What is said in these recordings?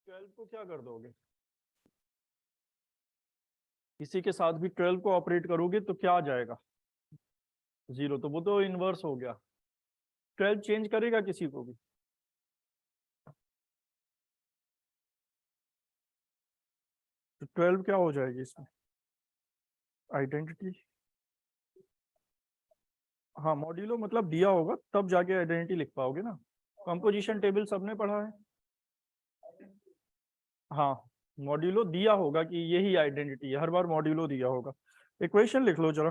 12 को क्या कर दोगे? इसी के साथ भी 12 को ऑपरेट करोगे तो क्या आ जाएगा? 0। तो वो तो इनवर्स हो गया। 12 चेंज करेगा किसी को भी? तो 12 क्या हो जाएगी इसमें? आइडेंटिटी। हाँ, मॉड्यूलो मतलब दिया होगा तब जाके आइडेंटिटी लिख पाओगे ना। कंपोजिशन टेबल सबने पढ़ा है। हाँ, मॉड्यूलो दिया होगा कि यही आइडेंटिटी है, हर बार मॉड्यूलो दिया होगा। इक्वेशन लिख लो जरा।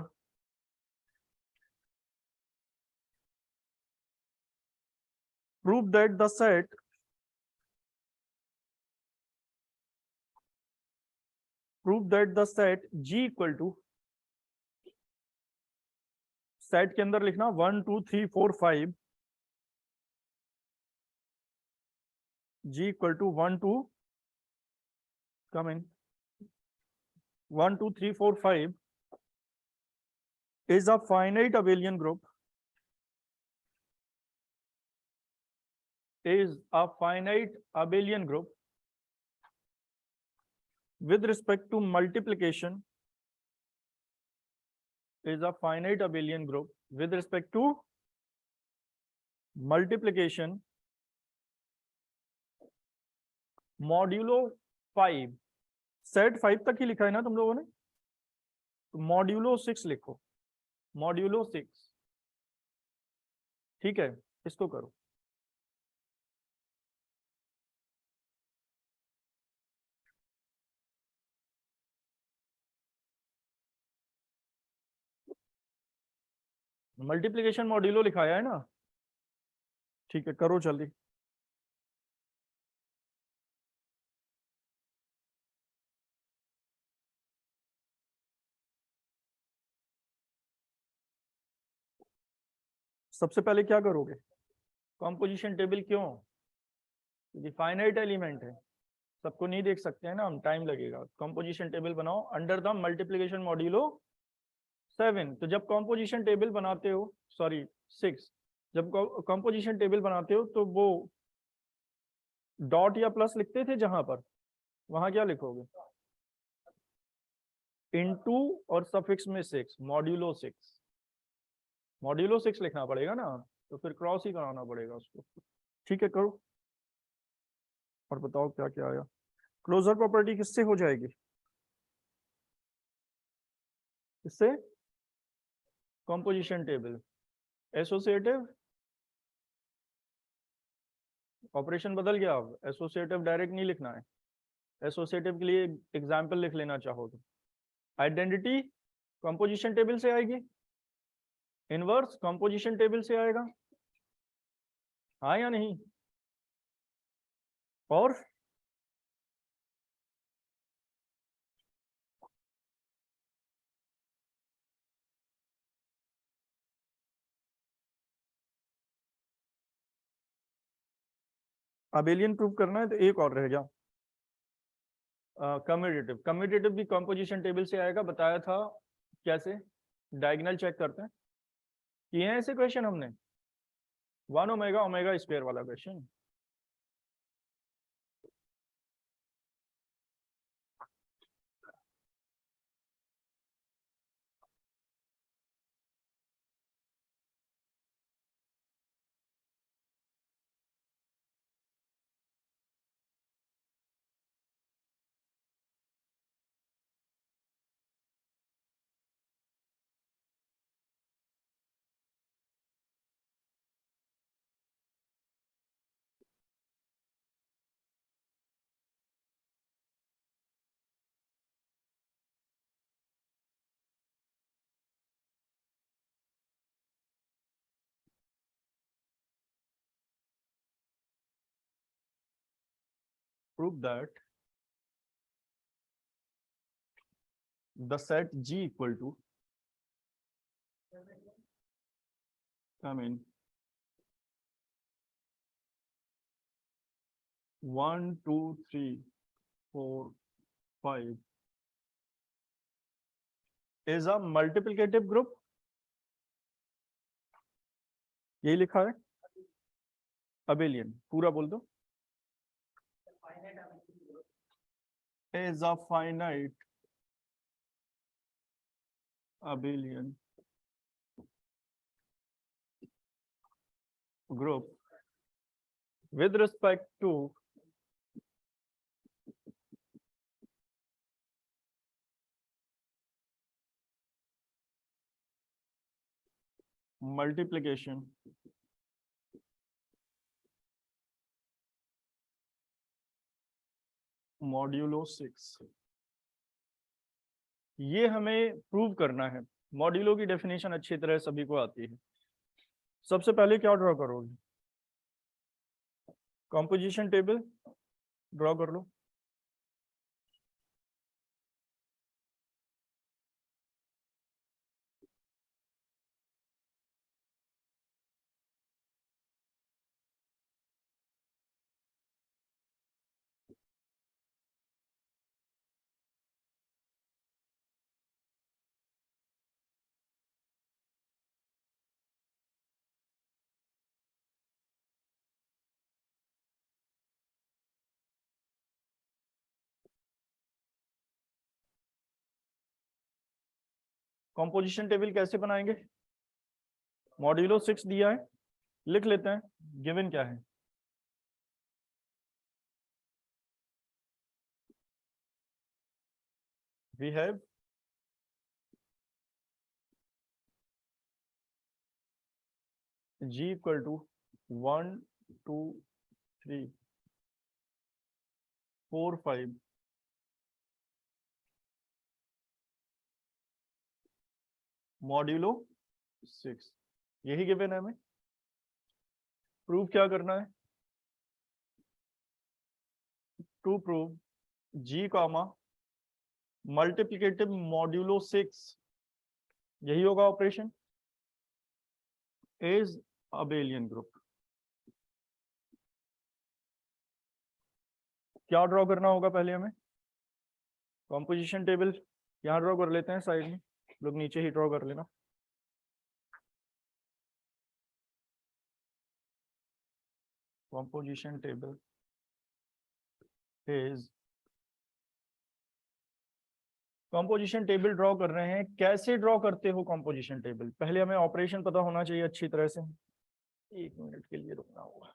Prove that the set G equal to, set के अंदर लिखना 1 2 3 4 5, G equal to 1 2, come in, 1 2 3 4 5 is a finite abelian group, with respect to multiplication, is a finite abelian group with respect to multiplication modulo 5। Set 5 तक ही लिखा है ना तुम लोगों ने, तो मॉड्यूलो 6 लिखो, मॉड्यूलो 6। ठीक है, इसको करो। मल्टीप्लीकेशन मॉड्यूलो लिखाया है ना? ठीक है, करो जल्दी। सबसे पहले क्या करोगे? कॉम्पोजिशन टेबल क्यों? क्योंकि फाइनाइट एलिमेंट है, सबको नहीं देख सकते हैं ना हम, टाइम लगेगा। कॉम्पोजिशन टेबल बनाओ अंडर द मल्टीप्लिकेशन मॉड्यूलो 7। तो जब कॉम्पोजिशन टेबल बनाते हो, सॉरी 6, जब कॉम्पोजिशन टेबल बनाते हो तो वो डॉट या प्लस लिखते थे जहां पर, वहां क्या लिखोगे? इनटू और सफिक्स में 6, मॉड्यूलो 6। मॉड्यूलो 6 लिखना पड़ेगा ना, तो फिर क्रॉस ही कराना पड़ेगा उसको। ठीक है, करो और बताओ क्या क्या आया। क्लोजर प्रॉपर्टी किससे हो जाएगी? किससे? Composition table. एसोसिएटिव ऑपरेशन बदल गया, अब एसोसिएटिव डायरेक्ट नहीं लिखना है। एसोसिएटिव के लिए एग्जाम्पल लिख लेना चाहो तो आइडेंटिटी कॉम्पोजिशन टेबल से आएगी, इनवर्स कॉम्पोजिशन टेबल से आएगा, हाँ या नहीं? और अबेलियन प्रूव करना है तो एक और रह गया, कम्यूटेटिव। कम्यूटेटिव भी कॉम्पोजिशन टेबल से आएगा, बताया था कैसे। डायगोनल चेक करते हैं, किए हैं ऐसे क्वेश्चन हमने, 1 ओमेगा ओमेगा स्क्वायर वाला question. Prove that the set G equal to, I mean 1 2 3 4 5 is a multiplicative group। यही लिखा है, अबेलियन पूरा बोल दो। is a finite abelian group with respect to multiplication modulo 6। ये हमें प्रूव करना है। मॉड्यूलो की डेफिनेशन अच्छी तरह सभी को आती है। सबसे पहले क्या ड्रॉ करोगे? कॉम्पोजिशन टेबल ड्रॉ कर लो। कॉम्पोजिशन टेबल कैसे बनाएंगे? मॉड्यूलो 6 दिया है, लिख लेते हैं। गिवन क्या है? We have G equal to 1 2 3 4 5 modulo 6, यही गिवन है। हमें प्रूव क्या करना है? To prove G comma multiplicative modulo 6, यही होगा ऑपरेशन, इज अबेलियन ग्रुप। क्या ड्रॉ करना होगा पहले हमें? कॉम्पोजिशन टेबल यहाँ ड्रॉ कर लेते हैं, साइड में लोग नीचे ही ड्रॉ कर लेना। Composition table is, composition table draw कर रहे हैं। कैसे ड्रॉ करते हो कॉम्पोजिशन टेबल? पहले हमें ऑपरेशन पता होना चाहिए अच्छी तरह से। 1 मिनट के लिए रुकना होगा।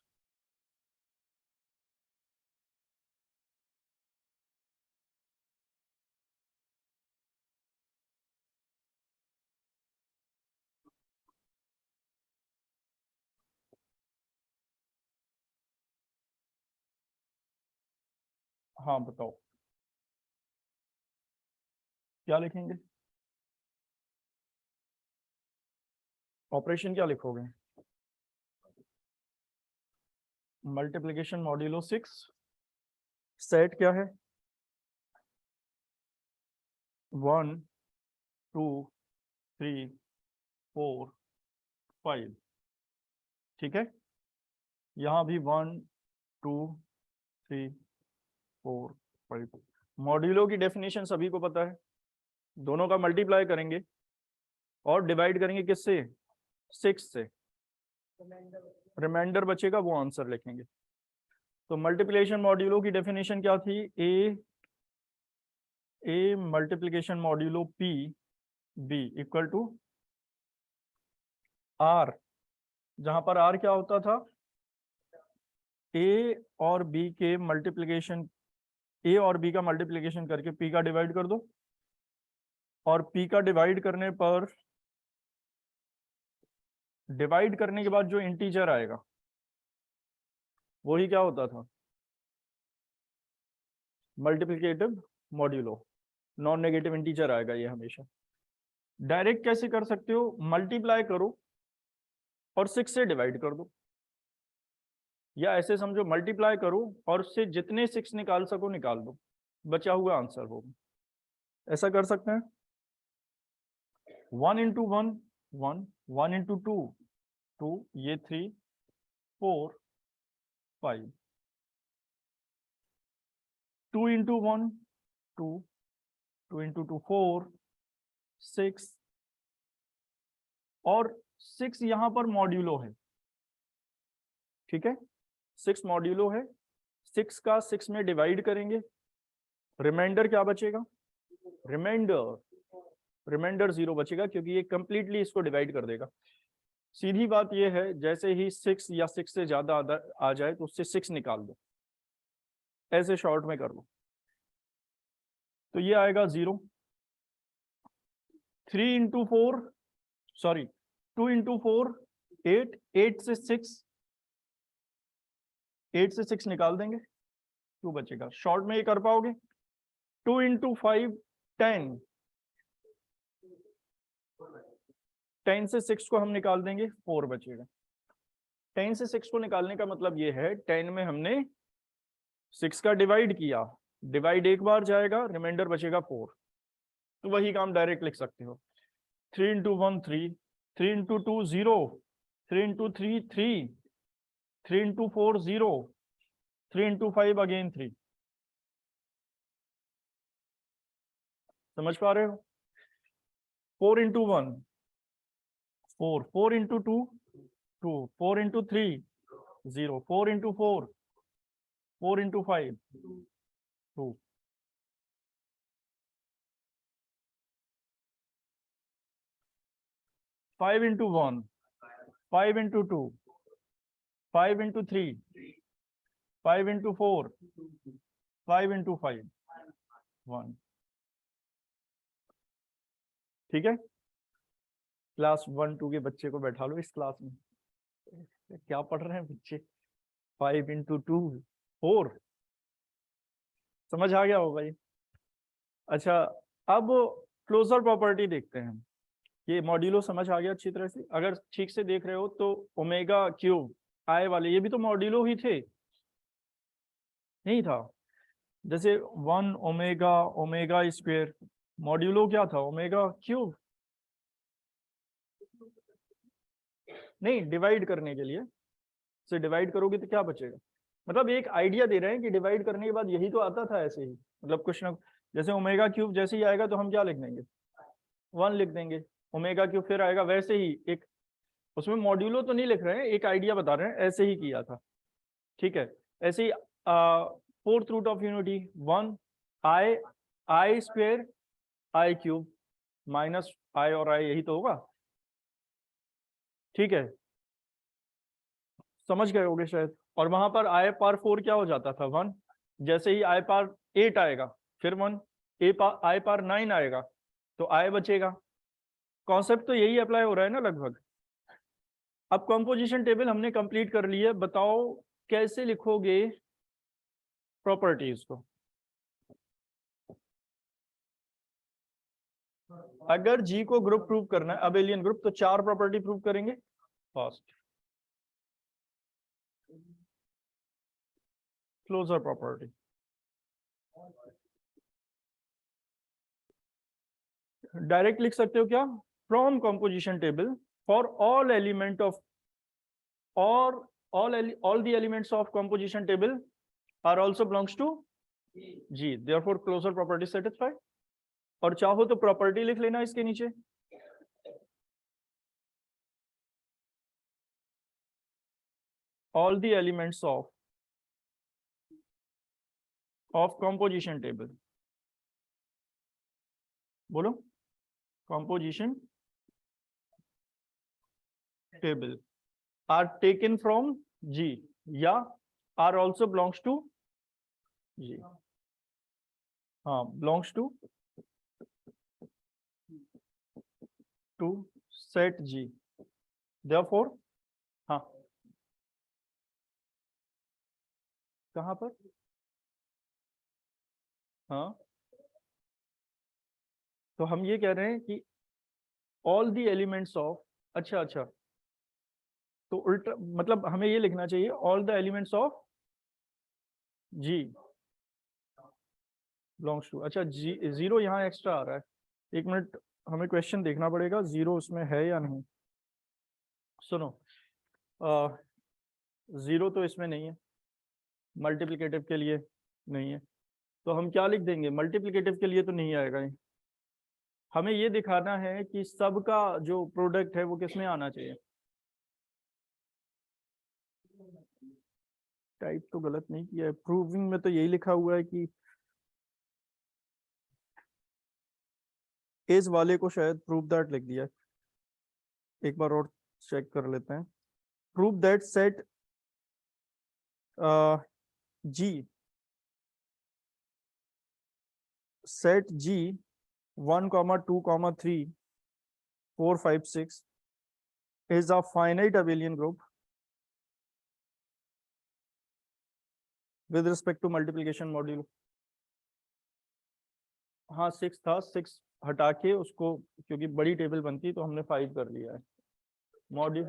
हाँ बताओ क्या लिखेंगे? ऑपरेशन क्या लिखोगे? Multiplication modulo 6। सेट क्या है? 1 2 3 4 5। ठीक है, यहाँ भी 1 2 3 4 5। मॉड्यूलो की डेफिनेशन सभी को पता है। दोनों का मल्टीप्लाई करेंगे और डिवाइड करेंगे किससे? 6 से। रिमाइंडर बचेगा, वो आंसर लिखेंगे। तो मल्टीप्लिकेशन मॉड्यूलो की डेफिनेशन क्या थी? A multiplication modulo P B equal to R, जहां पर आर क्या होता था? ए और बी के मल्टीप्लिकेशन, ए और बी का मल्टीप्लिकेशन करके पी का डिवाइड कर दो, और पी का डिवाइड करने पर, डिवाइड करने के बाद जो इंटीजर आएगा वही क्या होता था? Multiplicative modulo. Non negative integer आएगा ये हमेशा। डायरेक्ट कैसे कर सकते हो? मल्टीप्लाई करो और 6 से डिवाइड कर दो, या ऐसे समझो मल्टीप्लाई करो और उससे जितने 6 निकाल सको निकाल दो, बचा हुआ आंसर होगा। ऐसा कर सकते हैं। 1 इंटू 1 1, 1 इंटू 2 2, ये 3 4 5, 2 इंटू 1 2, 2 इंटू 2 4 6, और 6 यहां पर मॉड्यूलो है। ठीक है, 6 मॉड्यूलो है। 6 का 6 में डिवाइड करेंगे, रिमाइंडर क्या बचेगा? रिमाइंडर 0 बचेगा, क्योंकि ये कंप्लीटली इसको डिवाइड कर देगा। सीधी बात ये है, जैसे ही 6 या 6 से ज्यादा आ जाए तो उससे 6 निकाल दो, ऐसे शॉर्ट में कर लो। तो ये आएगा 0। 3 इंटू 4, सॉरी 2 इंटू 4 8, 8 से 6 निकाल देंगे, 2 बचेगा। शॉर्ट में ये कर पाओगे? 2 इंटू 5 10, 10 से 6 को हम निकाल देंगे, 4 बचेगा। 10 से 6 को निकालने का मतलब ये है, 10 में हमने 6 का डिवाइड किया, डिवाइड एक बार जाएगा, रिमाइंडर बचेगा 4। तो वही काम डायरेक्ट लिख सकते हो। 3 into 1 3, 3 into 2 0, 3 into 3 3, 3 into 4 0, 3 into 5 again 3। समझ पा रहे हो? 4 into 1 4, 4 into 2 2, 4 into 3 0, 4 into 4 4 into 5 2। Five into 1 5 into 2 5 into 3 5 into 4 5 into 5 1। ठीक है, क्लास 1 2 के बच्चे को बैठा लो इस क्लास में, क्या पढ़ रहे हैं बच्चे? 5 इंटू 2 4। समझ आ गया हो भाई? अच्छा, अब क्लोजर प्रॉपर्टी देखते हैं। ये मॉड्यूलो समझ आ गया अच्छी तरह से? अगर ठीक से देख रहे हो तो ओमेगा क्यूब आए वाले, ये भी तो मॉड्यूलो ही थे, नहीं था? जैसे 1 ओमेगा, ओमेगा स्क्वायर, मॉड्यूलो क्या था? Omega cube. नहीं, डिवाइड करने के लिए से डिवाइड करोगे तो क्या बचेगा? मतलब एक आइडिया दे रहे हैं कि डिवाइड करने के बाद यही तो आता था ऐसे ही, मतलब कुछ ना, जैसे ओमेगा क्यूब जैसे ही आएगा तो हम क्या लिख देंगे, 1 लिख देंगे। ओमेगा क्यूब फिर आएगा वैसे ही एक, उसमें मॉड्यूलो तो नहीं लिख रहे हैं, एक आइडिया बता रहे हैं ऐसे ही किया था, ठीक है। ऐसे ही fourth root of unity 1 i, i square i cube minus i और आई, यही तो होगा, ठीक है, समझ गए होगे शायद। और वहां पर आई पावर 4 क्या हो जाता था 1, जैसे ही आई पावर 8 आएगा फिर 1, आई पावर 9 आएगा तो आई बचेगा। कॉन्सेप्ट तो यही अप्लाई हो रहा है ना लगभग। अब कॉम्पोजिशन टेबल हमने कंप्लीट कर ली है, बताओ कैसे लिखोगे प्रॉपर्टीज को। अगर जी को ग्रुप प्रूव करना है, अबेलियन ग्रुप, तो 4 प्रॉपर्टी प्रूव करेंगे। फर्स्ट क्लोजर प्रॉपर्टी, डायरेक्ट लिख सकते हो क्या, from composition table for all element of, और all the elements of composition table are also belongs to G, therefore closure property satisfied। और चाहो तो प्रॉपर्टी लिख लेना इसके नीचे, all the elements of composition table, बोलो composition table are taken from G या are also belongs to G, हाँ belongs to set G, therefore हाँ कहाँ पर, हाँ तो हम ये कह रहे हैं कि ऑल दी एलिमेंट्स ऑफ, अच्छा अच्छा, तो उल्टा मतलब हमें ये लिखना चाहिए all the elements of G belongs to, अच्छा जी, जीरो यहाँ एक्स्ट्रा आ रहा है, एक मिनट हमें क्वेश्चन देखना पड़ेगा जीरो उसमें है या नहीं। सुनो, जीरो तो इसमें नहीं है, मल्टीप्लिकेटिव के लिए नहीं है, तो हम क्या लिख देंगे, मल्टीप्लिकेटिव के लिए तो नहीं आएगा ये, हमें ये दिखाना है कि सबका जो प्रोडक्ट है वो किसमें आना चाहिए। टाइप तो गलत नहीं किया है, प्रूविंग में तो यही लिखा हुआ है कि एज वाले को शायद प्रूव दैट लिख दिया है, एक बार और चेक कर लेते हैं। Prove that set G, set G 1, 2, 3, 4, 5, 6 is a finite abelian group with respect to multiplication module। हाँ 6 था, 6 हटा के उसको, क्योंकि बड़ी टेबल बनती तो हमने 5 कर लिया है मॉड्यूल।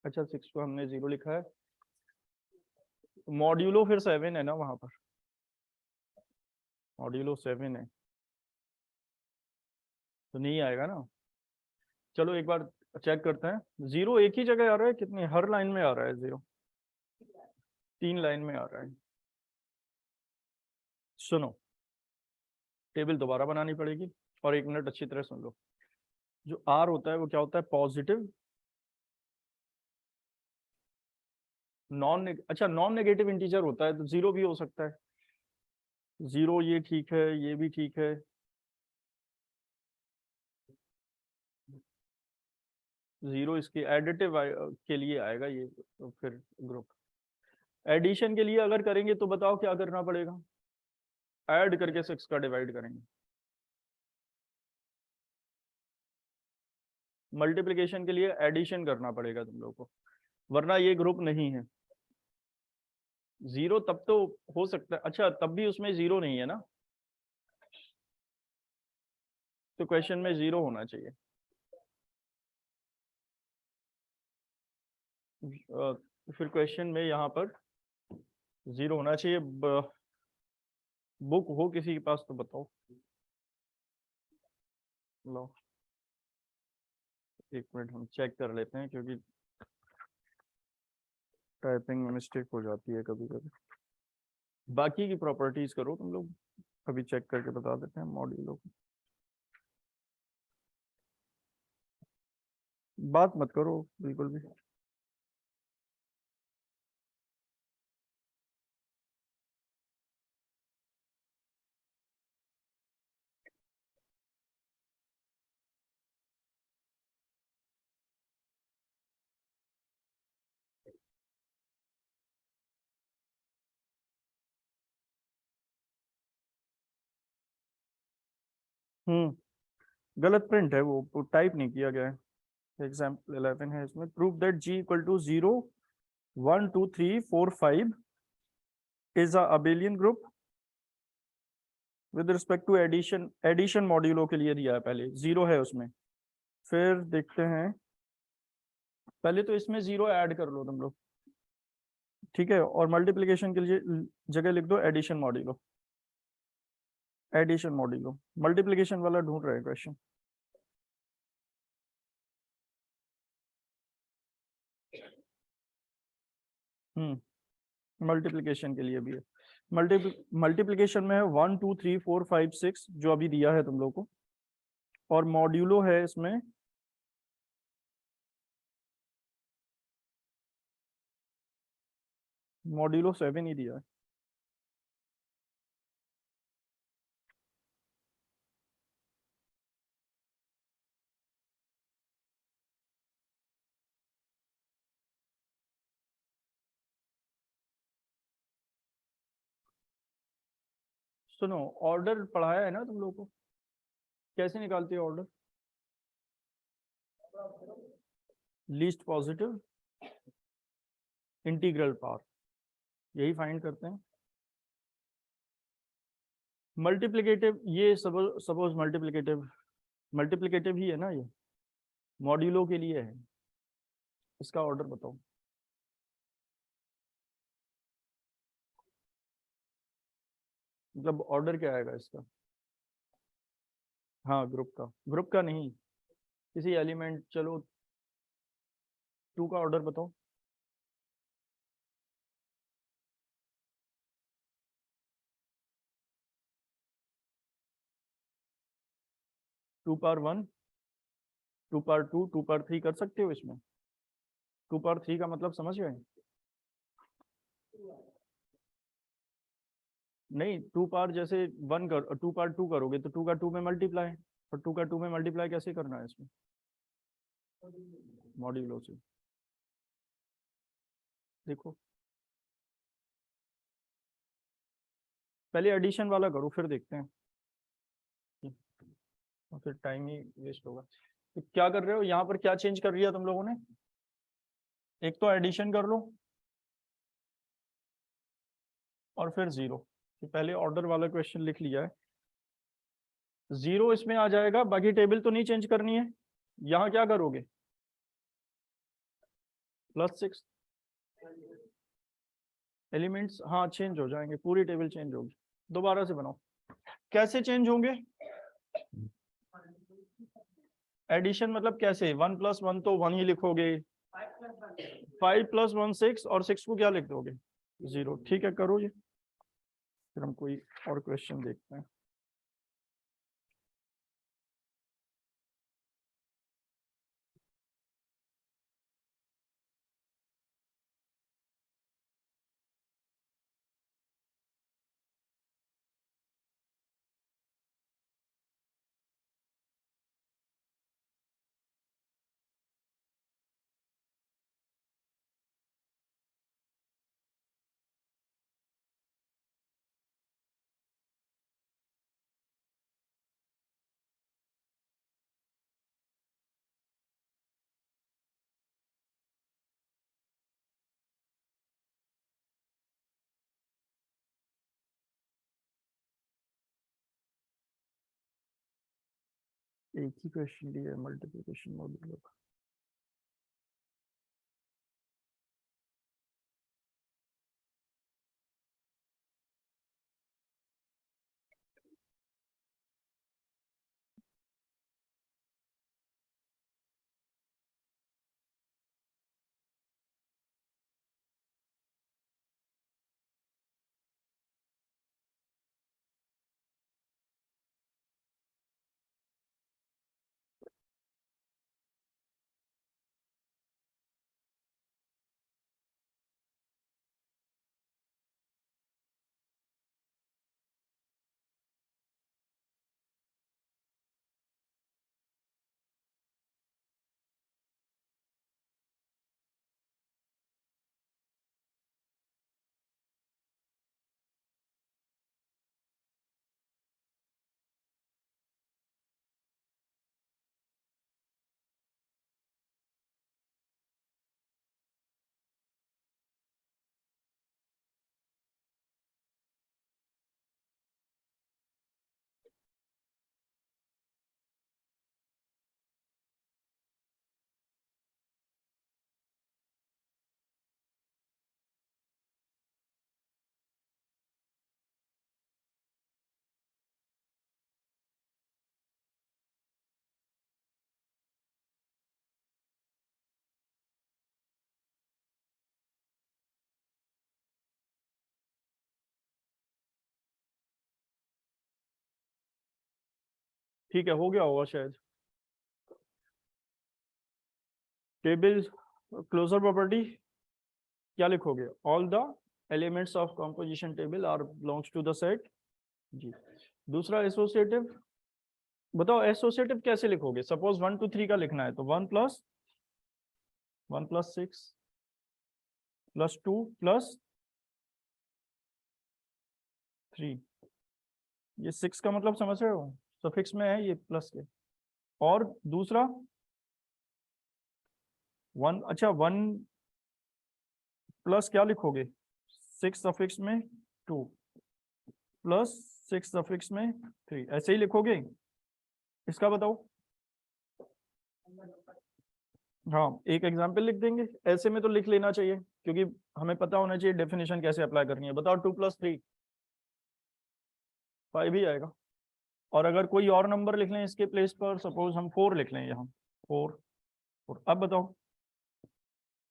अच्छा 6 को हमने 0 लिखा है, मॉड्यूलो फिर 7 है ना वहां पर, मॉड्यूलो 7 है तो नहीं आएगा ना। चलो एक बार चेक करते हैं, 0 एक ही जगह आ रहा है, कितनी हर लाइन में आ रहा है 0, 3 लाइन में आ रहा है। सुनो, टेबल दोबारा बनानी पड़ेगी, और 1 मिनट अच्छी तरह सुन लो। जो आर होता है वो क्या होता है, पॉजिटिव नॉन, अच्छा नॉन नेगेटिव इंटीजर होता है तो 0 भी हो सकता है, 0 ये ठीक है, ये भी ठीक है, 0 इसके एडिटिव के लिए आएगा ये, तो फिर ग्रुप एडिशन के लिए अगर करेंगे तो बताओ क्या करना पड़ेगा, ऐड करके 6 का डिवाइड करेंगे। मल्टीप्लिकेशन के लिए एडिशन करना पड़ेगा तुम लोग को, वरना ये ग्रुप नहीं है। 0 तब तो हो सकता है, अच्छा तब भी उसमें 0 नहीं है ना, तो क्वेश्चन में 0 होना चाहिए। फिर क्वेश्चन में यहाँ पर 0 होना चाहिए। बुक हो किसी के पास तो बताओ, लो एक मिनट हम चेक कर लेते हैं, क्योंकि टाइपिंग में मिस्टेक हो जाती है कभी कभी। बाकी की प्रॉपर्टीज करो तुम लोग, अभी चेक करके बता देते हैं मॉड्यूलों को। बात मत करो बिल्कुल भी। गलत प्रिंट है, वो टाइप नहीं किया गया है। एग्जाम्पल 11 है इसमें, prove that G equal to 0 1 2 3 4 5 is a abelian group with respect to addition. Addition modulo के लिए दिया है, पहले जीरो है उसमें। फिर देखते हैं, पहले तो इसमें जीरो ऐड कर लो तुम लोग, ठीक है, और मल्टीप्लिकेशन के लिए जगह लिख दो addition modulo. Addition modulo, multiplication वाला ढूंढ रहे हैं क्वेश्चन। मल्टीप्लिकेशन के लिए भी है। मल्टीप्लिकेशन में है 1 2 3 4 5 6 जो अभी दिया है तुम लोग को, और मॉड्यूलो है इसमें मॉड्यूलो 7 ही दिया है। सुनो, ऑर्डर पढ़ाया है ना तुम लोग को, कैसे निकालते हो order? Least positive integral power, यही फाइंड करते हैं। मल्टीप्लिकेटिव, ये सपोज मल्टीप्लिकेटिव, मल्टीप्लिकेटिव ही है ना ये, मॉड्यूलो के लिए है। इसका ऑर्डर बताओ। मतलब ऑर्डर क्या आएगा इसका? हाँ, ग्रुप का नहीं, किसी एलिमेंट, चलो 2 का ऑर्डर बताओ। 2 पावर 1, 2 पावर 2, 2 पावर 3 कर सकते हो इसमें। 2 पावर 3 का मतलब समझ गए? नहीं, 2 पावर जैसे 1 कर, 2 पावर 2 करोगे तो 2 का 2 में मल्टीप्लाई, और 2 का 2 में मल्टीप्लाई कैसे करना है इसमें? मॉड्यूलो से। देखो, पहले एडिशन वाला करो, फिर देखते हैं, और फिर टाइम ही वेस्ट होगा। तो क्या कर रहे हो यहाँ पर, क्या चेंज कर लिया तुम लोगों ने? एक तो एडिशन कर लो, और फिर जीरो। तो पहले ऑर्डर वाला क्वेश्चन लिख लिया है, जीरो इसमें आ जाएगा, बाकी टेबल तो नहीं चेंज करनी है। यहाँ क्या करोगे? +6 एलिमेंट्स, हाँ चेंज हो जाएंगे, पूरी टेबल चेंज होगी। दोबारा से बनाओ। कैसे चेंज होंगे? एडिशन मतलब कैसे? 1 + 1 तो 1 ही लिखोगे, 5 + 1 6, और 6 को क्या लिख दोगे? 0। ठीक है, करो ये, फिर हम कोई और क्वेश्चन देखते हैं। एक ही क्वेश्चन दिया है मल्टीप्लिकेशन मॉड्यूलो का। ठीक है, हो गया होगा शायद। टेबल क्लोजर प्रॉपर्टी क्या लिखोगे? All the elements of composition table are belongs to the set G. दूसरा एसोसिएटिव, बताओ एसोसिएटिव कैसे लिखोगे? सपोज 1 2 3 का लिखना है तो 1 + 6 + 2 + 3। ये 6 का मतलब समझ रहे हो, सफिक्स में है ये प्लस के। और दूसरा 1, अच्छा 1 प्लस क्या लिखोगे? 6 सफिक्स में 2 + 6 सफिक्स में 3, ऐसे ही लिखोगे? इसका बताओ। हाँ, एक एग्जांपल लिख देंगे, ऐसे में तो लिख लेना चाहिए क्योंकि हमें पता होना चाहिए डेफिनेशन कैसे अप्लाई करनी है। बताओ 2 + 3 5 ही आएगा। और अगर कोई और नंबर लिख लें इसके प्लेस पर, सपोज हम 4 लिख लें यहाँ, 4 4। अब बताओ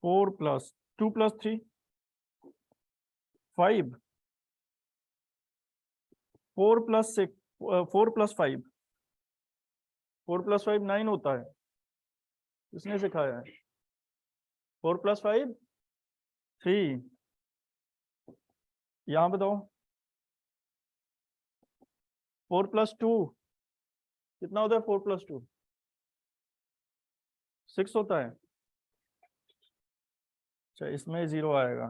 4 + 2 + 3 5, 4 + 6 4 + 5 4 + 5 9 होता है, किसने सिखाया है? 4 + 5 3। यहाँ बताओ 4 + 2 कितना होता है? 4 + 2 6 होता है। अच्छा, इसमें 0 आएगा,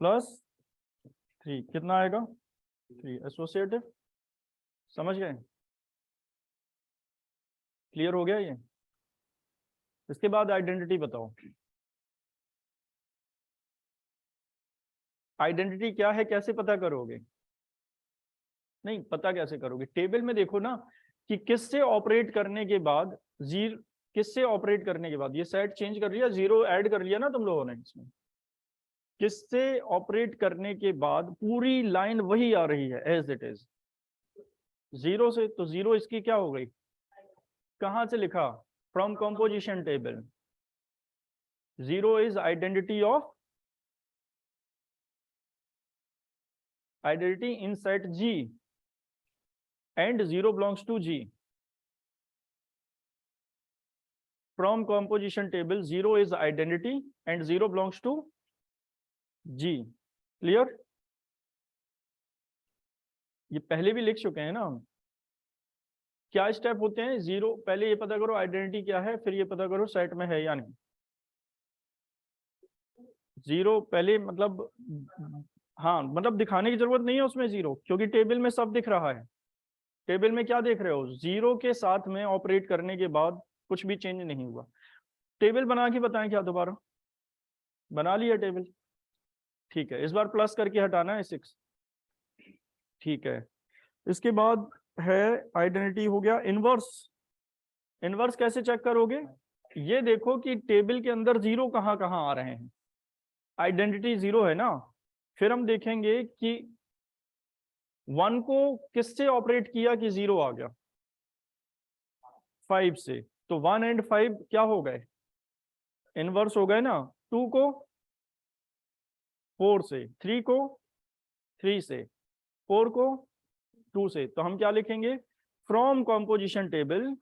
+3 कितना आएगा? 3। एसोसिएटिव समझ गए? क्लियर हो गया ये? इसके बाद आइडेंटिटी बताओ। आइडेंटिटी क्या है, कैसे पता करोगे? नहीं पता कैसे करोगे, टेबल में देखो ना कि किससे ऑपरेट करने के बाद किससे ऑपरेट करने के बाद ये सेट चेंज कर लिया, 0 ऐड कर लिया ना तुम लोगों ने इसमें। किससे ऑपरेट करने के बाद पूरी लाइन वही आ रही है एज इट इज, 0 से। तो 0 इसकी क्या हो गई? कहां से लिखा? From composition table. 0 is identity of identity in set G and 0 belongs to G. From composition table 0 is identity and 0 belongs to G. Clear? ये पहले भी लिख चुके हैं ना हम। क्या स्टेप होते हैं? 0 पहले ये पता करो आइडेंटिटी क्या है, फिर ये पता करो सेट में है या नहीं। 0 पहले मतलब, हाँ मतलब दिखाने की जरूरत नहीं है उसमें 0, क्योंकि टेबल में सब दिख रहा है। टेबल में क्या देख रहे हो? 0 के साथ में ऑपरेट करने के बाद कुछ भी चेंज नहीं हुआ। टेबल बना के बताएं क्या दोबारा? बना लिया टेबल, ठीक है। इस बार प्लस करके हटाना है 6, ठीक है। इसके बाद है आइडेंटिटी हो गया। इनवर्स, इनवर्स कैसे चेक करोगे? ये देखो कि टेबल के अंदर 0 कहाँ कहाँ आ रहे हैं। आइडेंटिटी 0 है ना, फिर हम देखेंगे कि 1 को किससे ऑपरेट किया कि 0 आ गया? 5 से। तो 1 और 5 क्या हो गए? इनवर्स हो गए ना। 2 को 4 से, 3 को 3 से, 4 को 2 से। तो हम क्या लिखेंगे? From composition table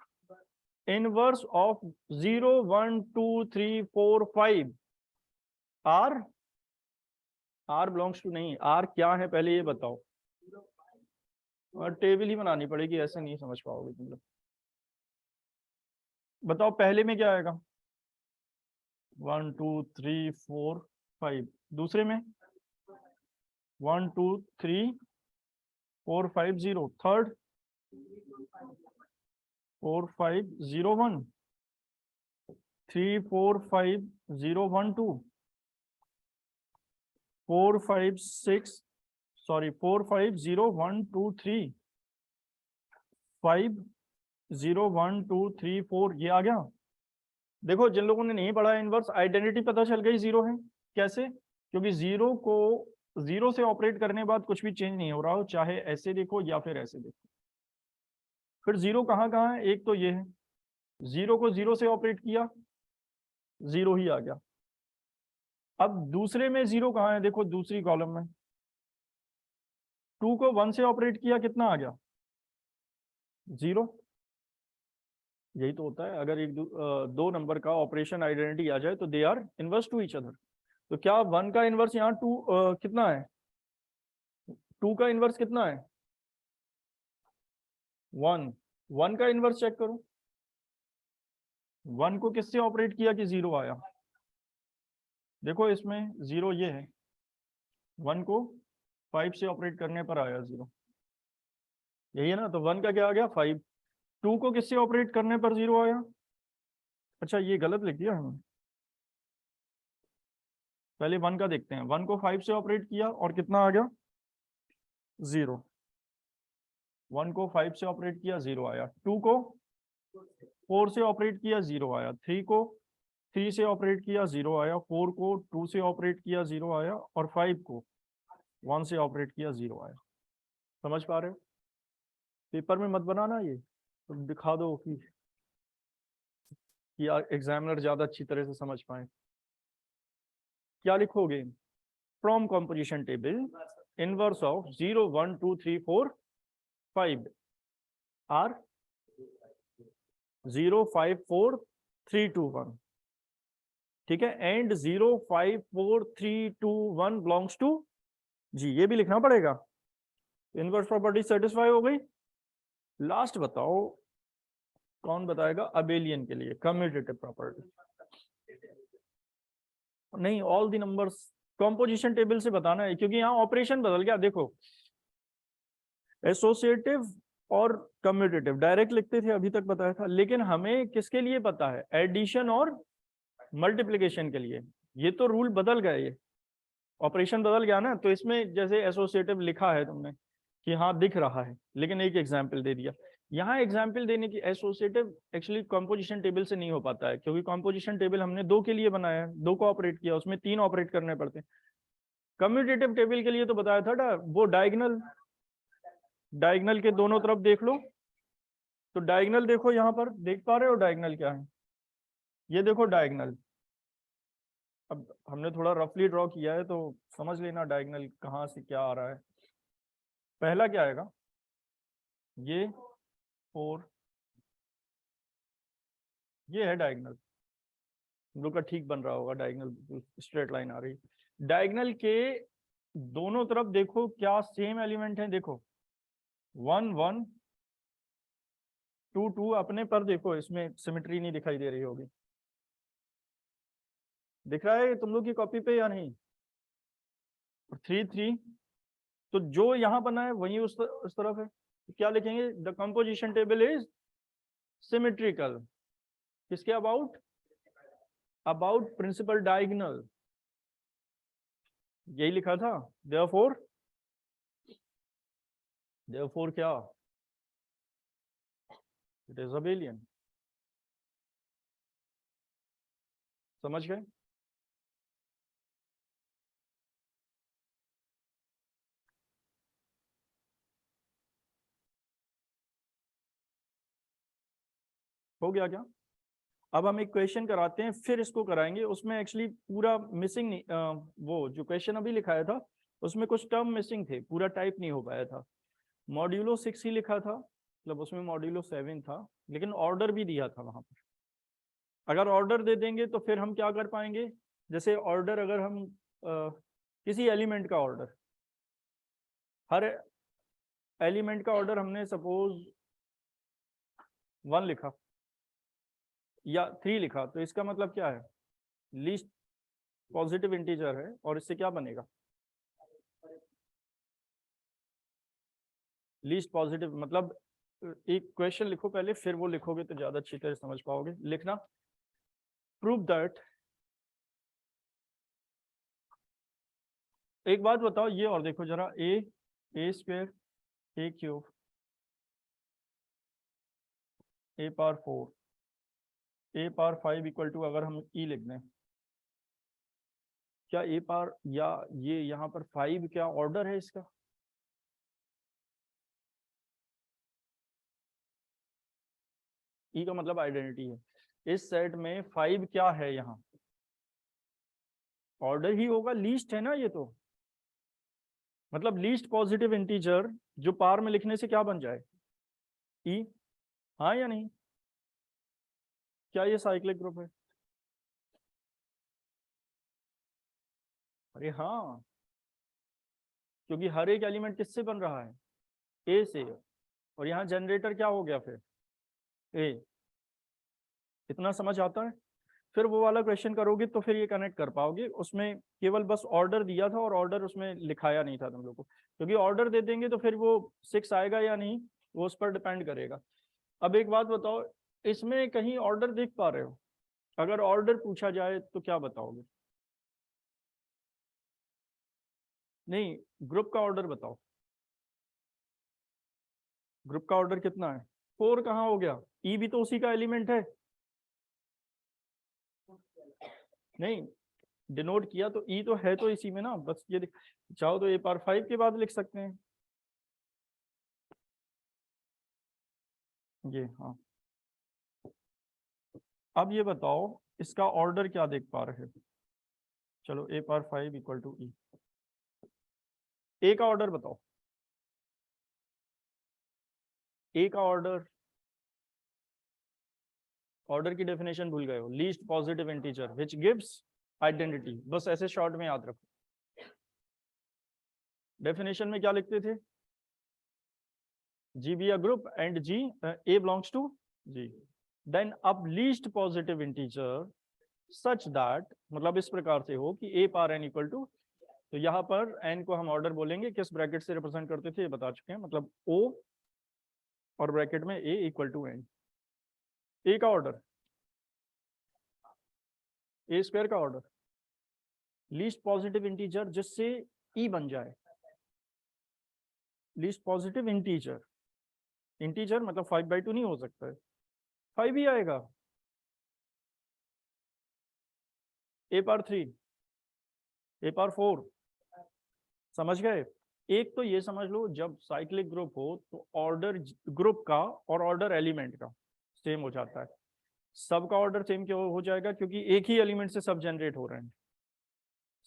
inverse of 0 1 2 3 4 5 are belongs to, नहीं आर क्या है पहले ये बताओ। और टेबल ही बनानी पड़ेगी, ऐसे नहीं समझ पाओगे तुम लोग। बताओ पहले में क्या आएगा? 1 2 3 4 5। दूसरे में 1 2 3 4 5 0। Third 4 5 0 1 3 4 5 0 1 2 4 5 6 sorry 4 5 0 1 2 3 5 0 1 2 3 4। ये आ गया। देखो जिन लोगों ने नहीं पढ़ा इनवर्स, आइडेंटिटी पता चल गई 0 है। कैसे? क्योंकि 0 को 0 से ऑपरेट करने के बाद कुछ भी चेंज नहीं हो रहा हो, चाहे ऐसे देखो या फिर ऐसे देखो। फिर 0 कहाँ कहाँ है? एक तो ये है, 0 को 0 से ऑपरेट किया, 0 ही आ गया। अब दूसरे में 0 कहाँ है? देखो दूसरी कॉलम में। 2 को 1 से ऑपरेट किया, कितना आ गया? 0। यही तो होता है, अगर दो नंबर का ऑपरेशन आइडेंटिटी आ जाए तो they are inverse two each other. तो क्या 1 का इनवर्स यहाँ 2 कितना है, 2 का इनवर्स कितना है 1, 1 का इनवर्स चेक करो, 1 को किससे ऑपरेट किया कि 0 आया, देखो इसमें 0 ये है, 1 को 5 से ऑपरेट करने पर आया 0, यही है ना, तो 1 का क्या आ गया 5, 2 को किससे ऑपरेट करने पर 0 आया, अच्छा ये गलत लिख दिया हमने, पहले 1 का देखते हैं, 1 को 5 से ऑपरेट किया और कितना आ गया 0, 1 को 5 से ऑपरेट किया 0 आया, 2 को 4 से ऑपरेट किया 0 आया, 3 को 3 से ऑपरेट किया 0 आया, 4 को 2 से ऑपरेट किया 0 आया, और 5 को 1 से ऑपरेट किया 0 आया। समझ पा रहे हो, पेपर में मत बनाना ये, तो दिखा दो कि एग्जामिनर ज्यादा अच्छी तरह से समझ पाए। क्या लिखोगे, from composition table inverse of 0 1 2 3 4 5 are 0 5 4 3 2 1, ठीक है, एंड 0 5 4 3 2 1 बिलोंग्स टू जी, ये भी लिखना पड़ेगा। इनवर्स प्रॉपर्टी सेटिस्फाई हो गई। लास्ट बताओ, कौन बताएगा अबेलियन के लिए कम्यूटेटिव प्रॉपर्टी, नहीं all the numbers composition table से बताना है, क्योंकि यहाँ ऑपरेशन बदल गया, देखो एसोसिएटिव और कम्यूटेटिव डायरेक्ट लिखते थे अभी तक बताया था, लेकिन हमें किसके लिए पता है, एडिशन और मल्टीप्लिकेशन के लिए, ये तो रूल बदल गए, ये ऑपरेशन बदल गया ना, तो इसमें जैसे एसोसिएटिव लिखा है तुमने कि हाँ दिख रहा है, लेकिन एक एग्जाम्पल दे दिया, यहाँ एग्जाम्पल देने की एसोसिएटिव एक्चुअली कॉम्पोजिशन टेबल से नहीं हो पाता है, क्योंकि कॉम्पोजिशन टेबल हमने 2 के लिए बनाया है, 2 को ऑपरेट किया, उसमें 3 ऑपरेट करने पड़ते हैं। कम्यूटेटिव टेबल के लिए तो बताया था वो डायगनल के दोनों तरफ देख लो, तो डायगनल देखो, यहाँ पर देख पा रहे हो डायगनल क्या है, ये देखो डायगनल, अब हमने थोड़ा रफली ड्रॉ किया है तो समझ लेना डायगनल कहाँ से क्या आ रहा है। पहला क्या आएगा, ये 4, ये है डायगनल, हम लोग का ठीक बन रहा होगा, डायगनल स्ट्रेट लाइन आ रही, डायगनल के दोनों तरफ देखो क्या सेम एलिमेंट है, देखो 1 1 2 2, अपने पर देखो इसमें सिमेट्री नहीं दिखाई दे रही होगी, दिख रहा है तुम लोग की कॉपी पे या नहीं, 3 3, तो जो यहाँ बना है वही उस तरफ है, तो क्या लिखेंगे, the composition table is symmetrical, किसके अबाउट, अबाउट प्रिंसिपल डायगोनल, यही लिखा था, देयरफॉर क्या, इट इज अबेलियन, समझ गए। हो गया क्या, अब हम एक क्वेश्चन कराते हैं फिर इसको कराएंगे, उसमें एक्चुअली पूरा मिसिंग नहीं, वो जो क्वेश्चन अभी लिखाया था उसमें कुछ टर्म मिसिंग थे, पूरा टाइप नहीं हो पाया था, मॉड्यूलो 6 ही लिखा था, मतलब उसमें मॉड्यूलो 7 था, लेकिन ऑर्डर भी दिया था वहां पर, अगर ऑर्डर दे देंगे तो फिर हम क्या कर पाएंगे, जैसे ऑर्डर अगर हम किसी एलिमेंट का ऑर्डर, हर एलिमेंट का ऑर्डर हमने सपोज 1 लिखा या 3 लिखा, तो इसका मतलब क्या है, लीस्ट पॉजिटिव इंटीजर है, और इससे क्या बनेगा, लीस्ट पॉजिटिव, मतलब एक क्वेश्चन लिखो पहले फिर वो लिखोगे तो ज्यादा अच्छी तरह समझ पाओगे, लिखना प्रूव दैट, एक बात बताओ ये और देखो जरा, a square a cube a power 4 a power 5 equal to, अगर हम ई लिख दें, क्या ए पावर या ये यहाँ पर 5 क्या ऑर्डर है इसका, ई का मतलब आइडेंटिटी है, इस सेट में 5 क्या है, यहाँ ऑर्डर ही होगा, लीस्ट है ना ये तो, मतलब लीस्ट पॉजिटिव इंटीजर जो पार में लिखने से क्या बन जाए, ई, हाँ या नहीं, क्या ये साइक्लिक ग्रुप है? अरे हाँ, क्योंकि हर एक एलिमेंट किससे बन रहा है? ए से। और यहाँ जनरेटर क्या हो गया फिर? ए। इतना समझ आता है? फिर वो वाला क्वेश्चन करोगे तो फिर ये कनेक्ट कर पाओगे। उसमें केवल बस ऑर्डर दिया था और ऑर्डर उसमें लिखाया नहीं था तुम लोग को, क्योंकि ऑर्डर दे देंगे तो फिर वो 6 आएगा या नहीं वो उस पर डिपेंड करेगा। अब एक बात बताओ, इसमें कहीं ऑर्डर देख पा रहे हो? अगर ऑर्डर पूछा जाए तो क्या बताओगे? नहीं, ग्रुप का ऑर्डर बताओ। ग्रुप का ऑर्डर कितना है? 4 कहाँ हो गया? ई भी तो उसी का एलिमेंट है। नहीं, डिनोट किया तो ई तो है तो इसी में ना, बस ये चाहो तो ए पावर 5 के बाद लिख सकते हैं ये। हाँ, अब ये बताओ इसका ऑर्डर क्या देख पा रहे हो? चलो ए पावर 5 इक्वल टू ई। ए का ऑर्डर बताओ। ए का ऑर्डर, ऑर्डर की डेफिनेशन भूल गए हो? Least positive integer which gives identity. बस ऐसे शॉर्ट में याद रखो। डेफिनेशन में क्या लिखते थे? G be a group and G a belongs to G. Then अब least positive integer such that, मतलब इस प्रकार से हो कि a power n equal to, तो यहाँ पर एन को हम ऑर्डर बोलेंगे, किस ब्रैकेट से रिप्रेजेंट करते थे ये बता चुके हैं, मतलब ओ और ब्रैकेट में ए इक्वल टू एन। ए का ऑर्डर, ए स्क्वायर का ऑर्डर, लीस्ट पॉजिटिव इंटीजर जिससे ई बन जाए। लीस्ट पॉजिटिव इंटीजर, इंटीजर मतलब 5/2 नहीं हो सकता है, 5 ही आएगा। ए पावर 3, ए पावर 4। समझ गए? एक तो ये समझ लो, जब साइक्लिक ग्रुप हो तो ऑर्डर ग्रुप का और ऑर्डर एलिमेंट का सेम हो जाता है। सब का ऑर्डर सेम क्यों हो जाएगा? क्योंकि एक ही एलिमेंट से सब जनरेट हो रहे हैं।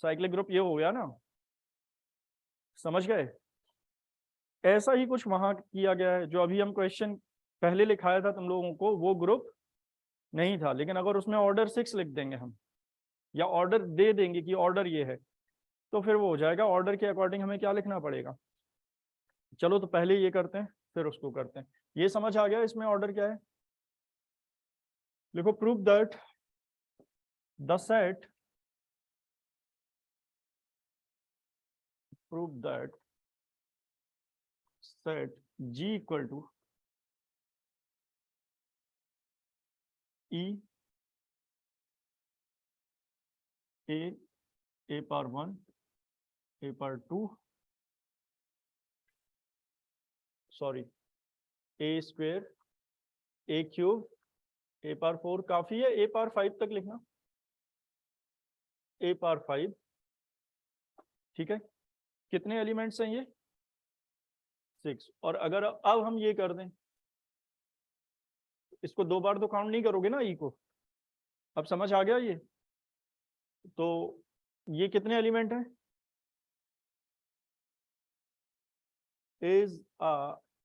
साइक्लिक ग्रुप ये हो गया ना, समझ गए? ऐसा ही कुछ वहां किया गया है। जो अभी हम क्वेश्चन पहले लिखाया था तुम लोगों को, वो ग्रुप नहीं था, लेकिन अगर उसमें ऑर्डर 6 लिख देंगे हम, या ऑर्डर दे देंगे कि ऑर्डर ये है, तो फिर वो हो जाएगा। ऑर्डर के अकॉर्डिंग हमें क्या लिखना पड़ेगा? चलो तो पहले ये करते हैं फिर उसको करते हैं। ये समझ आ गया इसमें ऑर्डर क्या है? लिखो, prove that the set, prove that set G equal to E A, A power 1, A power 2, sorry A square, A cube, A power 4 काफी है, A पावर 5 तक लिखना, A पावर 5। ठीक है, कितने एलिमेंट्स हैं ये? 6। और अगर अब हम ये कर दें, इसको 2 बार तो काउंट नहीं करोगे ना ई को। अब समझ आ गया ये? तो ये कितने एलिमेंट हैं?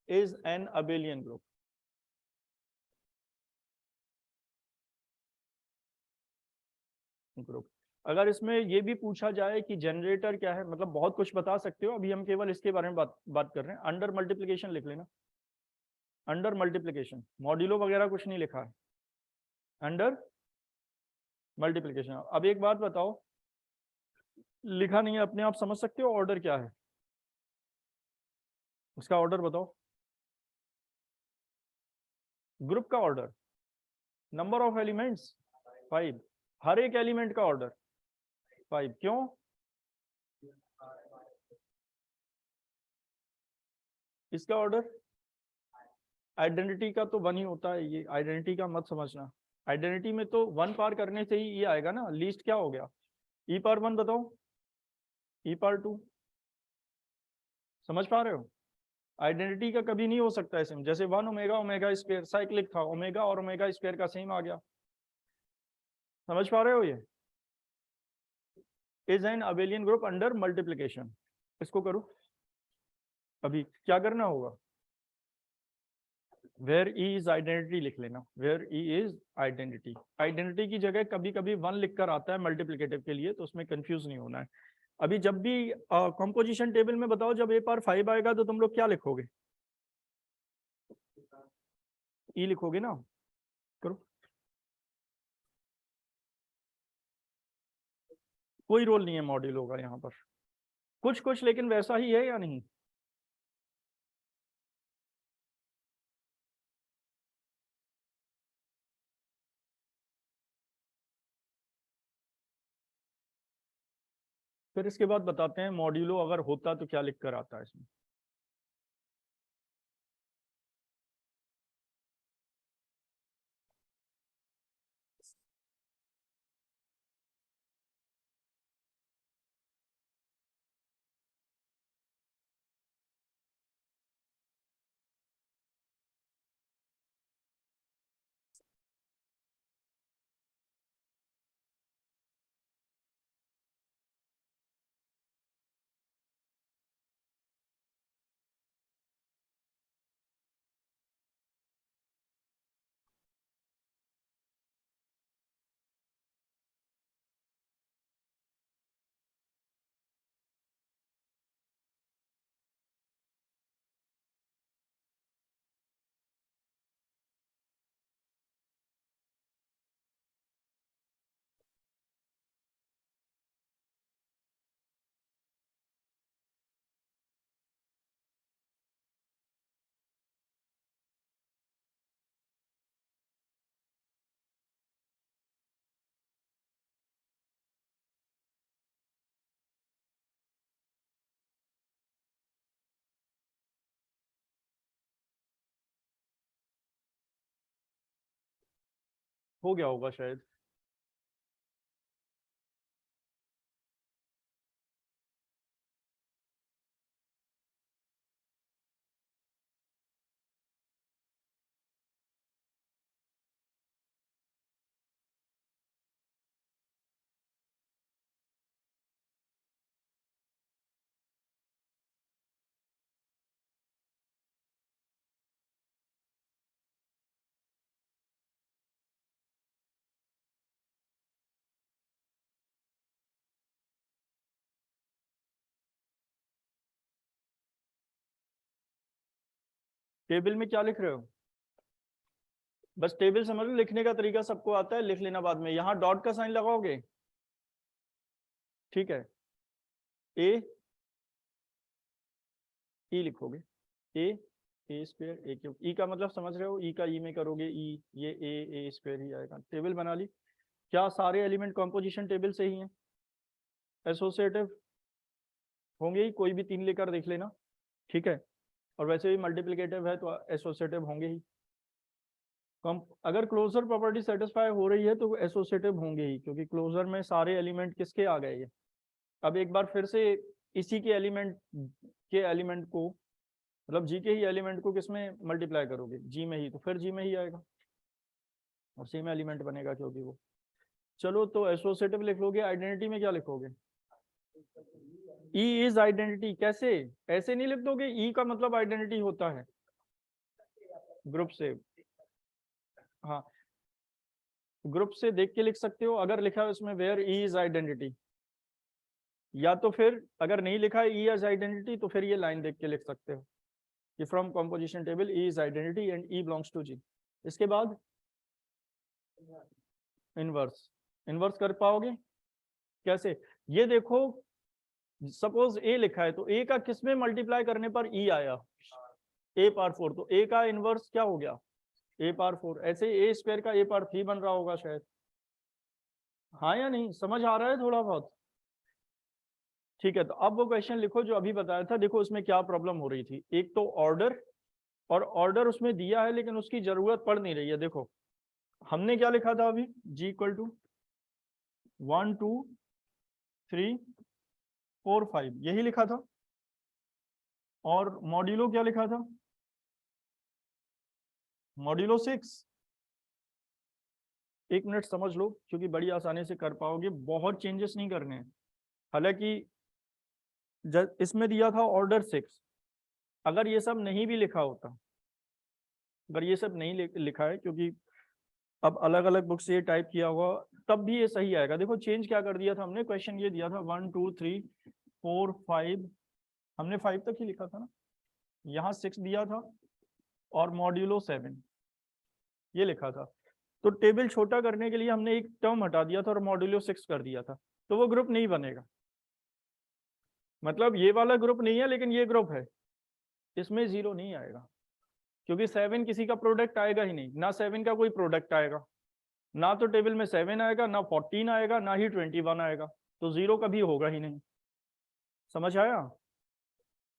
Is an abelian group. Group. अगर इसमें ये भी पूछा जाए कि जनरेटर क्या है, मतलब बहुत कुछ बता सकते हो, अभी हम केवल इसके बारे में बात कर रहे हैं। अंडर मल्टीप्लिकेशन लिख लेना, अंडर मल्टीप्लिकेशन, मॉड्यूलो वगैरह कुछ नहीं लिखा है, अंडर मल्टीप्लिकेशन। अब एक बात बताओ, लिखा नहीं है, अपने आप समझ सकते हो ऑर्डर क्या है? उसका ऑर्डर बताओ। ग्रुप का ऑर्डर, नंबर ऑफ एलिमेंट्स 5, हर एक एलिमेंट का ऑर्डर 5। क्यों? इसका ऑर्डर आइडेंटिटी का तो 1 ही होता है, ये आइडेंटिटी का मत समझना। आइडेंटिटी में तो 1 पार करने से ही ये आएगा ना। लीस्ट क्या हो गया? ई पावर 1 बताओ, ई पावर 2। समझ पा रहे हो? आइडेंटिटी का कभी नहीं हो सकता है सेम। जैसे 1 ओमेगा ओमेगा स्क्वायर साइक्लिक था, ओमेगा और ओमेगा स्क्वायर का सेम आ गया। समझ पा रहे हो? ये is an abelian group under multiplication. इसको करो, अभी क्या करना होगा? वेयर ई इज आइडेंटिटी लिख लेना, where E is identity. Identity की जगह कभी कभी 1 लिख कर आता है मल्टीप्लिकेटिव के लिए, तो उसमें कंफ्यूज नहीं होना है। अभी जब भी कंपोजिशन टेबल में बताओ, जब ए पावर 5 आएगा तो तुम लोग क्या लिखोगे? ई लिखोगे ना? करो, कोई रोल नहीं है मॉड्यूल होगा यहाँ पर, कुछ कुछ लेकिन वैसा ही है या नहीं? फिर इसके बाद बताते हैं मॉड्यूलो अगर होता तो क्या लिख कर आता है इसमें। हो गया होगा शायद। टेबल में क्या लिख रहे हो? बस टेबल समझ लो, लिखने का तरीका सबको आता है, लिख लेना बाद में। यहाँ डॉट का साइन लगाओगे, ठीक है, ए ई लिखोगे, ए स्क्वायर ए क्यूब। ई का मतलब समझ रहे हो, ई का ई में करोगे ई, ये ए स्क्वायर ही आएगा। टेबल बना ली। क्या सारे एलिमेंट कंपोजिशन टेबल से ही हैं? एसोसिएटिव होंगे ही, कोई भी 3 लेकर देख लेना, ठीक है। और वैसे भी मल्टीप्लिकेटिव है तो एसोसिएटिव होंगे ही। अगर क्लोजर प्रॉपर्टी सेटिस्फाई हो रही है तो एसोसिएटिव होंगे ही, क्योंकि क्लोजर में सारे एलिमेंट किसके आ गए ये। अब एक बार फिर से इसी के एलिमेंट को, मतलब जी के ही एलिमेंट को किसमें मल्टीप्लाई करोगे? जी में ही, तो फिर जी में ही आएगा और सेम एलिमेंट बनेगा क्योंकि वो। चलो तो एसोसिएटिव लिख लोगे। आइडेंटिटी में क्या लिखोगे? ई इज आइडेंटिटी। कैसे? ऐसे नहीं लिख दोगे, ई का मतलब आइडेंटिटी होता है ग्रुप से। हाँ, ग्रुप से देख के लिख सकते हो। अगर लिखा है उसमें वेयर ई इज आइडेंटिटी, या तो फिर अगर नहीं लिखा है ई इज आइडेंटिटी तो फिर ये लाइन देख के लिख सकते हो कि from composition table e is identity and e belongs to G. इसके बाद इनवर्स। इनवर्स कर पाओगे कैसे? ये देखो, सपोज ए लिखा है तो ए का किसमें मल्टीप्लाई करने पर ई आया? ए पावर 4, तो ए का इनवर्स क्या हो गया? ए पावर 4। ऐसे ए स्क्वायर का ए पावर 3 बन रहा होगा शायद। हाँ या नहीं, समझ आ रहा है थोड़ा बहुत? ठीक है, तो अब वो क्वेश्चन लिखो जो अभी बताया था। देखो उसमें क्या प्रॉब्लम हो रही थी। एक तो ऑर्डर, और ऑर्डर उसमें दिया है लेकिन उसकी जरूरत पड़ नहीं रही है। देखो हमने क्या लिखा था अभी, जी इक्वल टू 1 2 3 4 5 यही लिखा था। और मॉड्यूलो क्या लिखा था? मॉड्यूलो 6। एक मिनट समझ लो, क्योंकि बड़ी आसानी से कर पाओगे, बहुत चेंजेस नहीं करने हैं। हालांकि इसमें दिया था ऑर्डर 6, अगर ये सब नहीं भी लिखा होता अगर ये सब नहीं लिखा है, क्योंकि अब अलग अलग बुक से ये टाइप किया हुआ, तब भी ये सही आएगा। देखो चेंज क्या कर दिया था हमने, क्वेश्चन ये दिया था 1 2 3 4 5, हमने 5 तक ही लिखा था ना, यहाँ 6 दिया था और मॉड्यूलो 7 ये लिखा था। तो टेबल छोटा करने के लिए हमने एक टर्म हटा दिया था और मॉड्यूलो 6 कर दिया था, तो वो ग्रुप नहीं बनेगा। मतलब ये वाला ग्रुप नहीं है, लेकिन ये ग्रुप है, इसमें 0 नहीं आएगा, क्योंकि 7 किसी का प्रोडक्ट आएगा ही नहीं, ना 7 का कोई प्रोडक्ट आएगा, ना तो टेबल में 7 आएगा, ना 14 आएगा, ना ही 21 आएगा, तो 0 कभी होगा ही नहीं। समझ आया?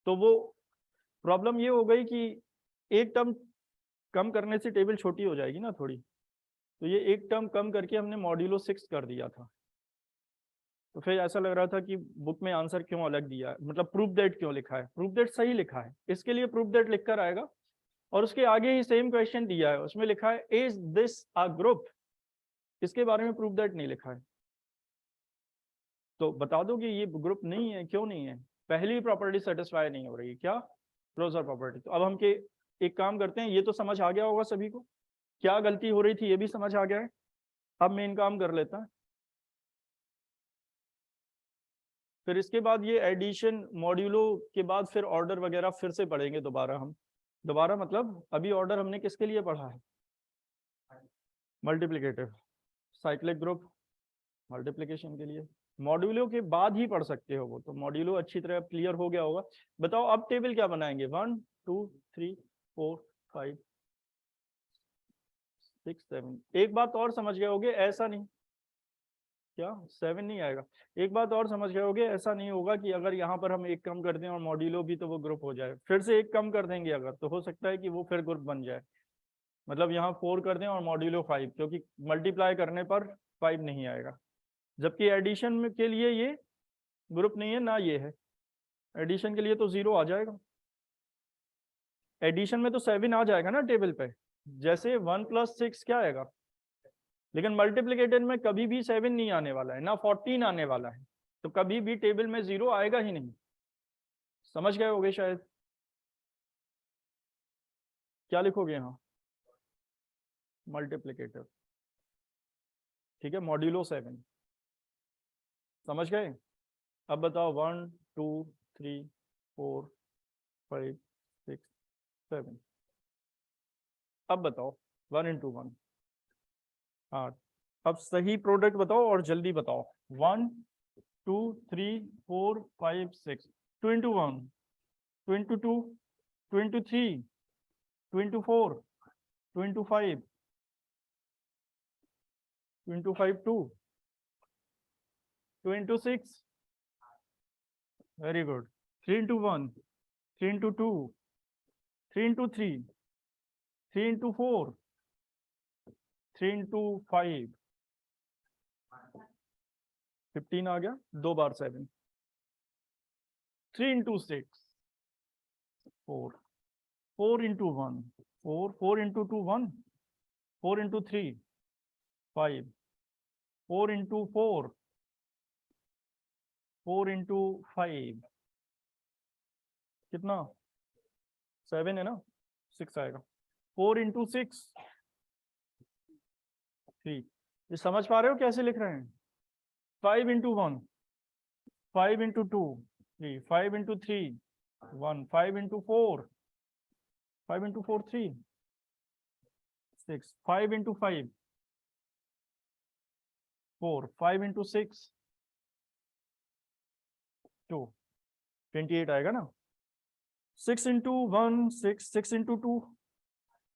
तो वो प्रॉब्लम ये हो गई कि एक टर्म कम करने से टेबल छोटी हो जाएगी ना थोड़ी, तो ये एक टर्म कम करके हमने मॉड्यूलो 6 कर दिया था। तो फिर ऐसा लग रहा था कि बुक में आंसर क्यों अलग दिया है, मतलब प्रूफ दैट क्यों लिखा है, प्रूफ दैट सही लिखा है, इसके लिए प्रूफ दैट लिख कर आएगा। और उसके आगे ही सेम क्वेश्चन दिया है, उसमें लिखा है इज दिस अ ग्रुप, इसके बारे में प्रूफ दैट नहीं लिखा है। तो बता दो कि ये ग्रुप नहीं है, क्यों नहीं है? पहली प्रॉपर्टी सेटिस्फाई नहीं हो रही है, क्या? Closure property. तो अब हम एक काम करते हैं, ये तो समझ आ गया होगा सभी को, क्या गलती हो रही थी ये भी समझ आ गया है। अब मेन काम कर लेता है, फिर इसके बाद ये एडिशन मॉड्यूलो के बाद फिर ऑर्डर वगैरह फिर से पढ़ेंगे दोबारा हम। दोबारा मतलब अभी ऑर्डर हमने किसके लिए पढ़ा है? मल्टीप्लिकेटिव, साइक्लिक ग्रुप, मल्टीप्लिकेशन के लिए। मॉड्यूलो के बाद ही पढ़ सकते हो वो, तो मॉड्यूलो अच्छी तरह क्लियर हो गया होगा। बताओ अब टेबल क्या बनाएंगे? 1 2 3 4 5 6 7। एक बात और समझ गए होगे, ऐसा नहीं, क्या 7 नहीं आएगा? एक बात और समझ गए होगे, ऐसा नहीं होगा कि अगर यहाँ पर हम एक कम कर दें और मॉड्यूलो भी तो वो ग्रुप हो जाए, फिर से एक कम कर देंगे अगर, तो हो सकता है कि वो फिर ग्रुप बन जाए। मतलब यहाँ 4 कर दें और मॉड्यूलो 5, क्योंकि मल्टीप्लाई करने पर 5 नहीं आएगा, जबकि एडिशन में के लिए ये ग्रुप नहीं है ना, ये है एडिशन के लिए, तो 0 आ जाएगा। एडिशन में तो 7 आ जाएगा ना टेबल पे, जैसे 1 + 6 क्या आएगा, लेकिन मल्टीप्लिकेटेड में कभी भी 7 नहीं आने वाला है, ना 14 आने वाला है, तो कभी भी टेबल में 0 आएगा ही नहीं। समझ गए होगे शायद। क्या लिखोगे यहाँ? मल्टीप्लिकेटिव, ठीक है, मॉड्यूलो 7। समझ गए? अब बताओ 1 2 3 4 5 6 7। अब बताओ 1 × 1। हाँ, अब सही प्रोडक्ट बताओ और जल्दी बताओ। 1 2 3 4 5 6, 2 × 1, 2 × 2, 2 × 3, 2 × 4, 2 × 5, 2 × 5 2, 2 × 6, very good, 3 × 1, 3 × 2, 3 × 3, 3 × 4, 3 × 5, 15 आ गया, 2 बार 7, 3 × 6 4, 4 × 1 4, 4 × 2 1, 4 × 3 5, 4 × 4, 4 × 5 कितना? 7 है ना, 6 आएगा। 4 × 6 3। ये समझ पा रहे हो कैसे लिख रहे हैं? 5 × 1, 5 × 2 3, 5 × 3 1, 5 × 4, 5 × 4 3 6, 5 × 5 4, 5 × 6 2, 28 आएगा ना। 6 × 1 6, 6 × 2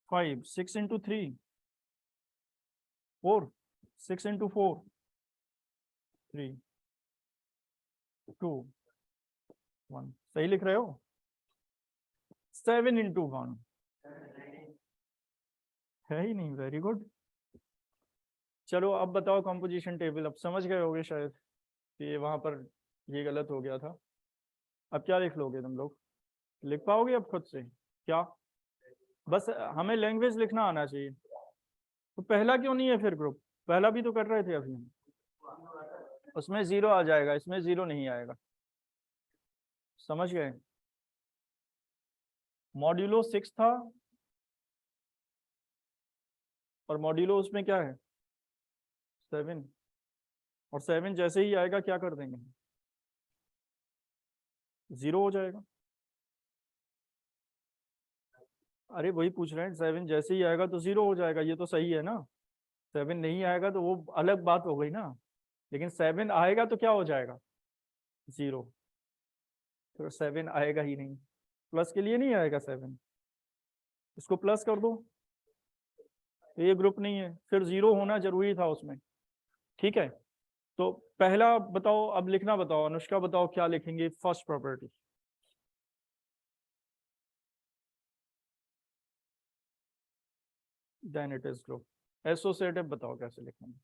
5, 6 × 3 4, 6 × 4 3 2 1। सही लिख रहे हो? 7 × 1 है ही नहीं, वेरी गुड। चलो अब बताओ कंपोजिशन टेबल। अब समझ गए होगे शायद कि वहां पर ये गलत हो गया था। अब क्या लिख लोगे तुम लोग? लिख पाओगे अब खुद से? क्या बस हमें लैंग्वेज लिखना आना चाहिए। तो पहला क्यों नहीं है फिर ग्रुप? पहला भी तो कर रहे थे अभी हम। उसमें 0 आ जाएगा, इसमें 0 नहीं आएगा। समझ गए? मॉड्यूलो 6 था, और मॉड्यूलो उसमें क्या है 7, और 7 जैसे ही आएगा क्या कर देंगे 0 हो जाएगा। अरे वही पूछ रहे हैं, 7 जैसे ही आएगा तो 0 हो जाएगा, ये तो सही है ना। 7 नहीं आएगा तो वो अलग बात हो गई ना, लेकिन 7 आएगा तो क्या हो जाएगा 0। तो 7 आएगा ही नहीं, प्लस के लिए नहीं आएगा 7, इसको प्लस कर दो, तो ये ग्रुप नहीं है, फिर 0 होना जरूरी था उसमें। ठीक है, तो पहला बताओ, अब लिखना बताओ, अनुष्का बताओ क्या लिखेंगे first property. Then it is group. Associative बताओ कैसे लिखेंगे।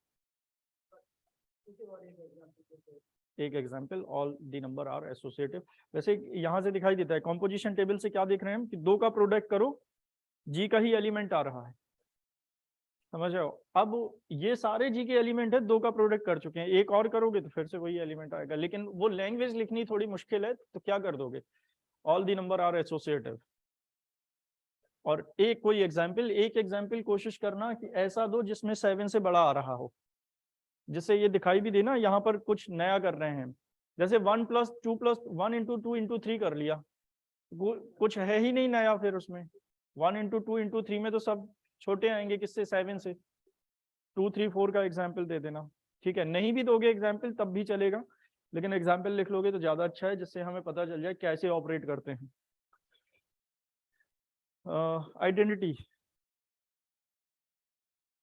एक example, all the number are associative. वैसे यहां से दिखाई देता है कॉम्पोजिशन टेबल से, क्या देख रहे हैं हम कि 2 का प्रोडक्ट करो, जी का ही एलिमेंट आ रहा है, समझ रहे हो। अब ये सारे जी के एलिमेंट है, 2 का प्रोडक्ट कर चुके हैं, एक और करोगे तो फिर से वही एलिमेंट आएगा, लेकिन वो लैंग्वेज लिखनी थोड़ी मुश्किल है, तो क्या कर दोगे all the number are associative. और एक एग्जाम्पल कोशिश करना कि ऐसा दो जिसमें 7 से बड़ा आ रहा हो, जिससे ये दिखाई भी देना यहाँ पर कुछ नया कर रहे हैं। जैसे 1 + 2 + 1 × 2 × 3 कर लिया, कुछ है ही नहीं नया फिर उसमें। 1 × 2 × 3 में तो सब छोटे आएंगे, किससे 7 से। 2 3 4 का एग्जाम्पल दे देना, ठीक है। नहीं भी दोगे एग्जाम्पल तब भी चलेगा, लेकिन एग्जाम्पल लिख लोगे तो ज्यादा अच्छा है, जिससे हमें पता चल जाए कैसे ऑपरेट करते हैं। आइडेंटिटी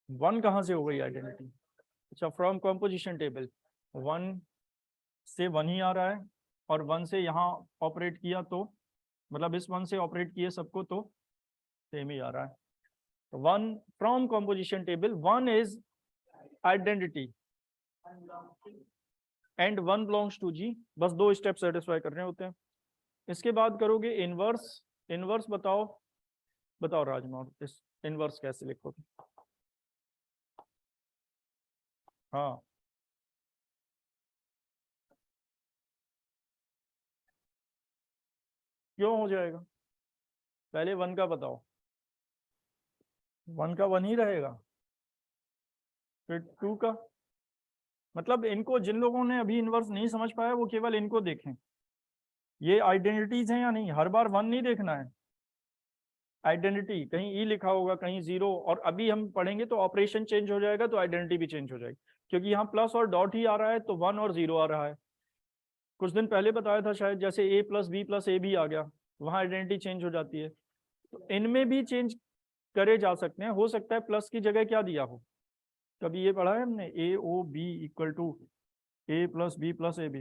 1 कहाँ से हो गई आइडेंटिटी, अच्छा फ्रॉम कॉम्पोजिशन टेबल 1 से 1 ही आ रहा है, और 1 से यहाँ ऑपरेट किया तो मतलब इस 1 से ऑपरेट किए सबको तो सेम ही आ रहा है। तो 1 from composition table 1 is identity and 1 belongs to G. बस 2 स्टेप सेटिस्फाई करने होते हैं। इसके बाद करोगे इनवर्स। इनवर्स बताओ, बताओ राजमौल, इस इनवर्स कैसे लिखोगे। हाँ क्यों हो जाएगा, पहले 1 का बताओ। 1 का 1 ही रहेगा, फिर 2 का, मतलब इनको जिन लोगों ने अभी इनवर्स नहीं समझ पाया वो केवल इनको देखें, ये आइडेंटिटीज हैं या नहीं, हर बार 1 नहीं देखना है। आइडेंटिटी कहीं ई लिखा होगा कहीं 0, और अभी हम पढ़ेंगे तो ऑपरेशन चेंज हो जाएगा तो आइडेंटिटी भी चेंज हो जाएगी, क्योंकि यहाँ प्लस और डॉट ही आ रहा है तो 1 और 0 आ रहा है। कुछ दिन पहले बताया था शायद, जैसे a + b + a भी आ गया, वहाँ आइडेंटिटी चेंज हो जाती है। तो इनमें भी चेंज करे जा सकते हैं, हो सकता है प्लस की जगह क्या दिया हो, कभी ये पढ़ा है हमने AOB = a + b + ab,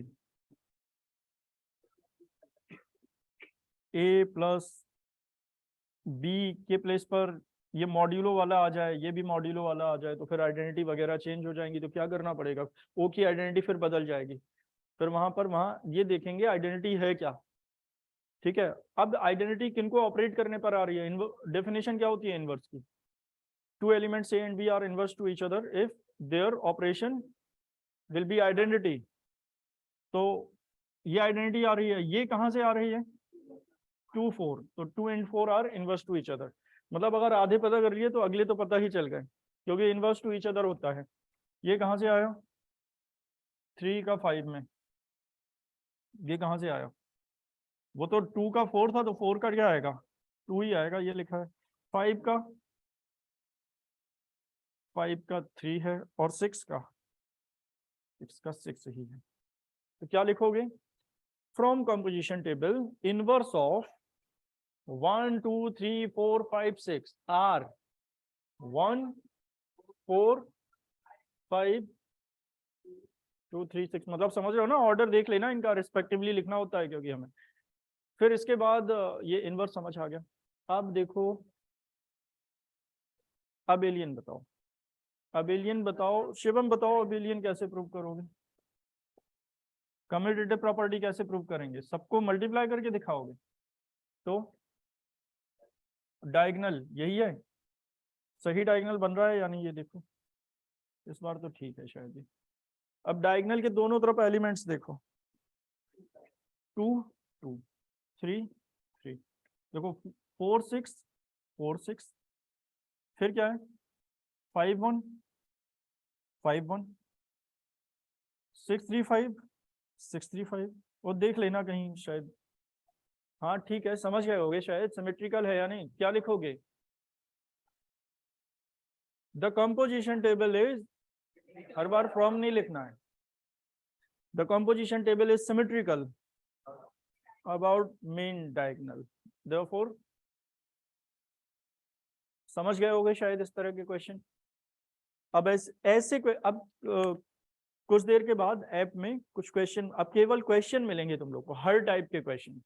a + b के प्लेस पर ये मॉड्यूलो वाला आ जाए, ये भी मॉड्यूलो वाला आ जाए, तो फिर आइडेंटिटी वगैरह चेंज हो जाएंगी, तो क्या करना पड़ेगा, ओ की आइडेंटिटी फिर बदल जाएगी, फिर वहां ये देखेंगे आइडेंटिटी है क्या। ठीक है, अब आइडेंटिटी किनको ऑपरेट करने पर आ रही है, डेफिनेशन क्या होती है इनवर्स की, 2 elements A and B are inverse to each other if their operation will be identity। तो ये आइडेंटिटी आ रही है, ये कहां से आ रही है 2 4, तो 2 and 4 are inverse two each other. मतलब अगर आधे पता कर लिए तो अगले तो पता ही चल गए, क्योंकि इनवर्स टू ईच अदर होता है। ये कहां से आया 3 का 5 में, ये कहां से आया, वो तो 2 का 4 था तो 4 का क्या आएगा 2 ही आएगा, ये लिखा है। 5 का 3 है, और 6 का 6 ही है। तो क्या लिखोगे from composition table inverse of 1 2 3 4 5 6 are 1 4 5 2 3 6, मतलब समझ रहे हो ना, ऑर्डर देख लेना इनका, रिस्पेक्टिवली लिखना होता है क्योंकि हमें। फिर इसके बाद ये इनवर्स समझ आ गया। अब देखो अबेलियन बताओ, अबेलियन बताओ, शिवम बताओ अबेलियन कैसे प्रूव करोगे, कम्यूटेटिव प्रॉपर्टी कैसे प्रूव करेंगे, सबको मल्टीप्लाई करके दिखाओगे। तो डायगोनल यही है, सही डायगोनल बन रहा है यानी, ये देखो इस बार तो ठीक है शायद ये। अब डायगोनल के दोनों तरफ एलिमेंट्स देखो, 2 2 3 3, देखो 4 6 4 6, फिर क्या है 51 51 635 635 वो देख लेना कहीं शायद। हाँ ठीक है, समझ गए होगे शायद सिमेट्रिकल है या नहीं। क्या लिखोगे? The composition table is, her bar from नहीं लिखना है। The composition table is symmetrical about main diagonal, therefore समझ गए होगे शायद इस तरह के क्वेश्चन। अब ऐसे अब कुछ देर के बाद ऐप में कुछ क्वेश्चन, अब केवल क्वेश्चन मिलेंगे तुम लोग को, हर टाइप के क्वेश्चन।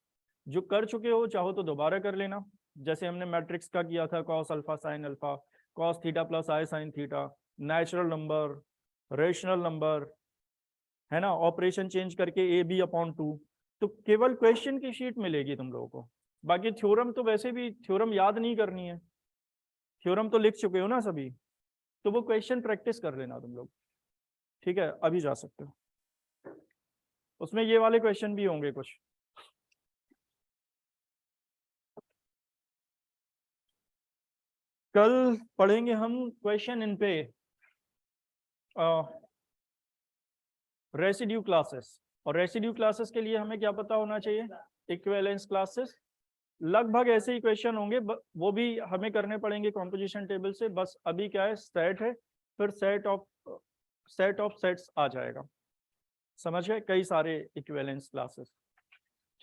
जो कर चुके हो चाहो तो दोबारा कर लेना, जैसे हमने मैट्रिक्स का किया था, cos alpha sine alpha, cos theta plus i sine theta, natural number, rational number, है ना, ऑपरेशन चेंज करके ए बी अपॉन टू। तो केवल क्वेश्चन की शीट मिलेगी तुम लोगों को। बाकी थ्योरम तो वैसे भी थ्योरम याद नहीं करनी है, थ्योरम तो लिख चुके हो ना सभी, तो वो क्वेश्चन प्रैक्टिस कर लेना तुम लोग। ठीक है, अभी जा सकते हो। उसमें ये वाले क्वेश्चन भी होंगे कुछ। कल पढ़ेंगे हम क्वेश्चन इन पे रेसिड्यू क्लासेस। और रेसिड्यू क्लासेस के लिए हमें क्या पता होना चाहिए? Equivalence classes. लगभग ऐसे ही क्वेश्चन होंगे, वो भी हमें करने पड़ेंगे कॉम्पोजिशन टेबल से। बस अभी क्या है, सेट है, फिर सेट ऑफ सेट्स आ जाएगा। समझ गए? कई सारे इक्विवेलेंस क्लासेस।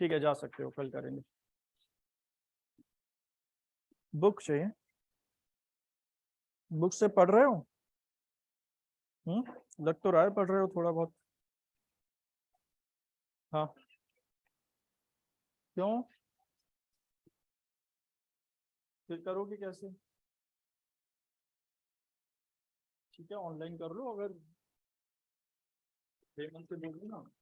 ठीक है, जा सकते हो, कल करेंगे। बुक चाहिए? बुक से पढ़ रहे हो? लग तो रहा है पढ़ रहे हो थोड़ा बहुत। हाँ, क्यों? फिर करोगे कैसे? ठीक है, ऑनलाइन कर लो, अगर पेमेंट से दोगे ना